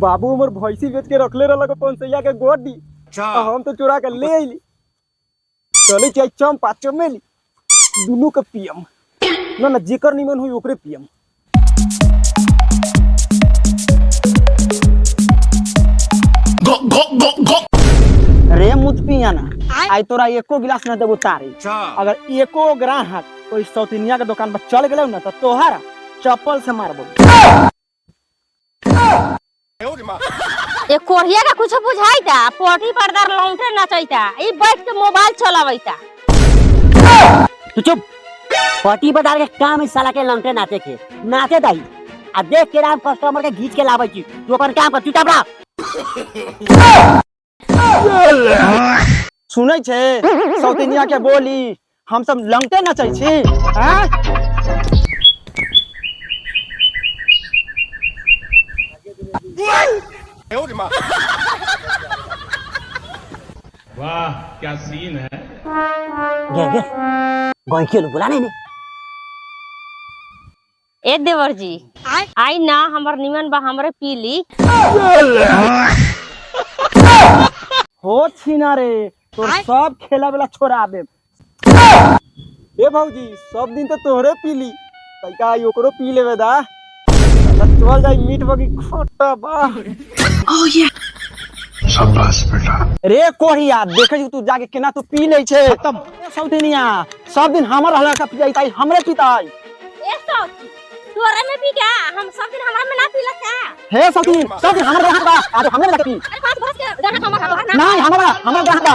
बाबू हमर भैंसी बेच के रखले रहलक पंचैया के गोडी। हम तो चुरा के ले अइली। चले चाहे चंपा चमेली दुनू के पियम ना जेकर निमन हुई ओकरे पियम। रे मुझ पिया ना आई तोरा एको गिलास न देबो तारी। अगर एको ग्राहक कोई सौतिनिया के दुकान पर चल गेलौ ना तो तोहारा चप्पल से मारबो। ए कोरिया का कुछ बुझाइता पोटी पर्दा लौंटे नचैता ई बैठ के मोबाइल चलावैता। तू चुप। पोटी पर्दा के काम इस साला के लौंटे नाचे के नाचे दही आ देख के राम कस्टमर के घीच के लाबै छी। तू अपन काम कर चुपचाप रह। सुनै छे सौतिनिया के बोली हम सब लंगटे नचै छी। वाह क्या सीन है। गे गोइके बुला नहीं। ए देवर जी आई ना हमर निमन बा हमरे पीली। हो छीना रे तोर सब खेला वाला छोड़ा दे। ए भौजी सब दिन तो तोहरे पीली तैका ओकरो पी लेवे दा। चल जाई मीट बगी खोटा बा। ओह ये शाबाश बेटा। रे कोढ़िया देखे तू जाके केना तू पी ले छे। खत्म सौतिनिया सब दिन हमर रहला का पियाई ताई हमरे पिताई। ए सौती तोरे में पी क्या हम सब दिन हमरा में ना पीला क्या। हे सौती सब दिन हमरे रहत बा आज हमरे लगे पी। अरे 5 बरस के गाना हमर ना नहीं हमरा रहत बा।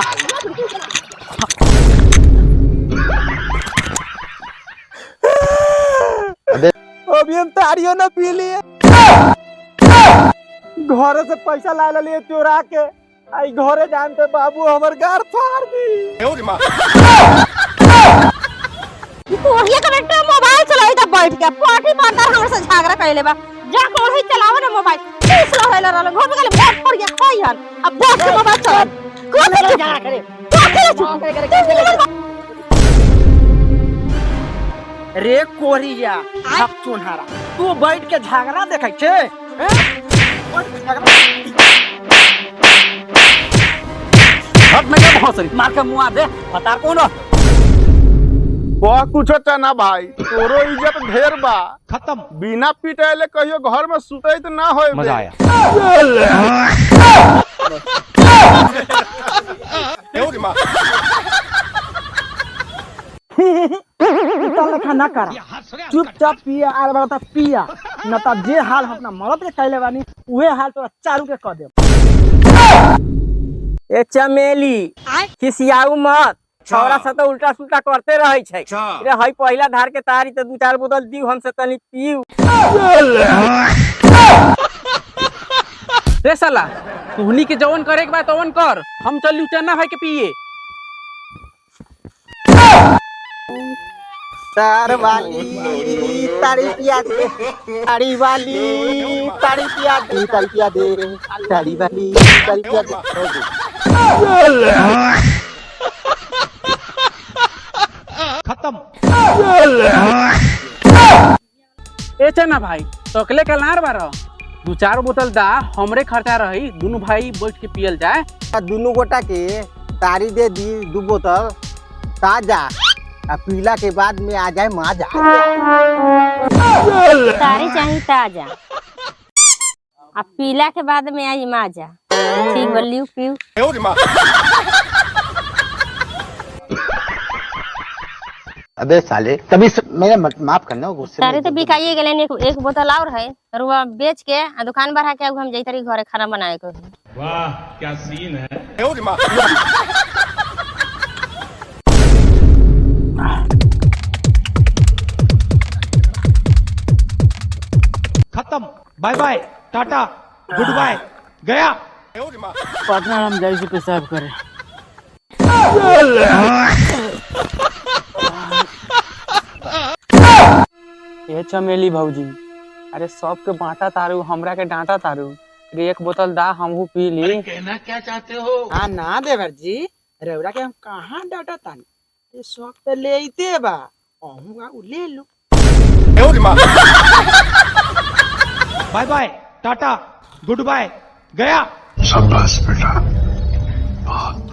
अभी हम तारियो ना पी लिए। घर से पैसा ला लिए चोरा के आई घरे जान ते बाबू हमर गार फाड़ दी। कोरिया का बेटा मोबाइल चलाइता बैठ के पोटी पर्दा हमर से झगड़ा कइले बा। जा कोही चलावे ना मोबाइल तीस लहला रहल घर में गले बहुत पड़ गया खइहन अब बैठ के मोबाइल चला कोठी झगड़ा करे रे कोरिया हक चुनहारा तू बैठ के झगड़ा देखै छे। हट में क्या भौसरी मार के मुआ दे बता कौन वह कुछ ना भाई तोरो इज्जत ढेर बा। खत्म। बिना पिटाइले कहियो घर में सुतई तो ना होए। मजा आया। ना कर चुपचाप पिया आर बता पिया न त जे हाल अपना मरद के कैले बानी उहे हाल तोरा चारू के क दे। ए चमेली खिसियाऊ मत छौरा से तो उल्टा सुल्टा करते रहे छै। रे हई पहिला धार के तारी त 2-4 बोतल दिउ हमसे तनी पीऊ। रे साला तुहनी के जवन करे के बा तवन कर हम चल चन्ना भाई के पिए। तार वाली तारी पिया दे तारी वाली तारी पिया दे तारी पिया दे तारी वाली तारी पिया दे। खत्म। ए चन्ना भाई तकले के लार बारो 2-4 बोतल दा हमरे खर्चा रही दोनों भाई बैठ के पियल जाए। दोनों गोटा के तारी दे दी 2 बोतल ताजा आ पीला के बाद में आ जाए माजा। तारी चाहिए ताजा आ पीला के बाद में आई माजा। ठीक बोलियो पीऊ। अबे साले तभी मेरे माफ करना गुस्से तारी तो बिकाइए गेले एक बोतल और है रुआ बेच के आ दुकान बढ़ा के हम जैतरी घरे खाना बनाए को। वाह क्या सीन है। खत्म। Bye bye tata goodbye गया। पार्टनर हम जैसे पेशाब करे। ये चमेली भौजी अरे सबके बांटा तारू हमरा के डांटा तारू। रे एक बोतल दा हमहू पी ली। कहना क्या चाहते हो। हाँ ना देवर जी रेवड़ा के हम कहाँ डांटा तानी ये शौक तो लेते बा कहूँगा वो ले लो। Bye bye tata goodbye गया। शाबाश बेटा, बहुत